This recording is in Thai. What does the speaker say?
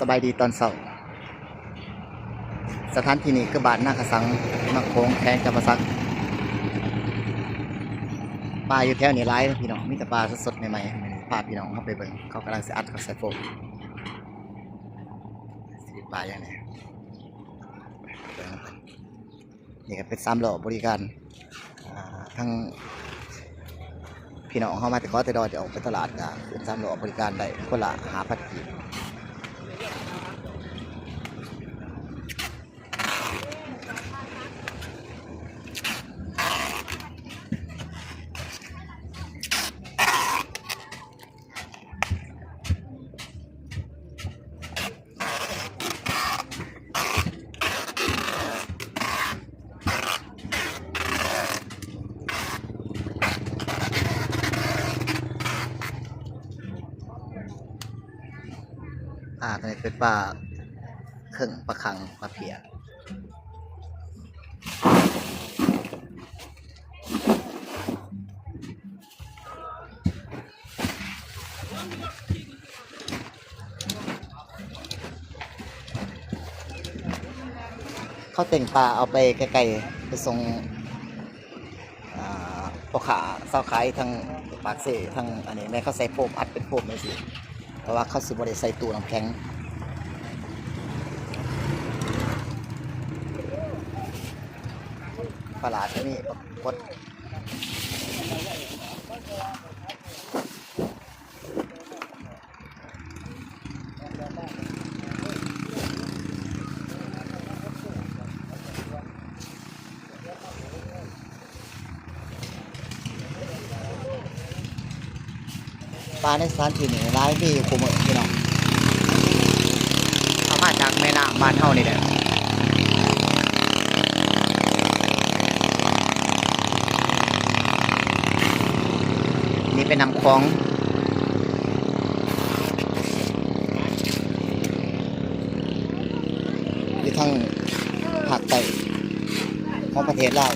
สบายดีตอนเช้าสถานที่นี้คือบ้านนาคสังมักโค้งแข้งจำปาสักปลาอยู่แถวนี้หลายพี่น้องมีแต่ปลาสดๆใหม่ๆพาพี่น้องเข้าไปเบิ่งเขากำลังสิอัดเขาใส่โฟมสิปลาอย่างนี้นี่ก็เป็น3ล้อบริการทั้งพี่น้องเข้ามาแต่ขอแต่ดอจะออกไปตลาดก็เป็น3ล้อบริการได้คนละ5,000 กีบตัวนี้เป็นปลาเข่งปลาคังปลาเพียเขาแต่งปลาเอาไปไกลๆไปส่งพ่อขาเสาขายทางปากเสทางอันนี้แม่เขาใส่โฟมอัดเป็นโฟมเลยสิเพราะว่าเขาสิบ่ได้ใส่ตู้น้ำแข็งปลาหลาดนี่กดปลาในสถานที่นี่ร้ายที่คุมพี่น้องเอามาจากแม่น้ำบ้านเฮานี่แหละนี่เป็นน้ำคลองอยู่ทางภาคใต้ของประเทศลาว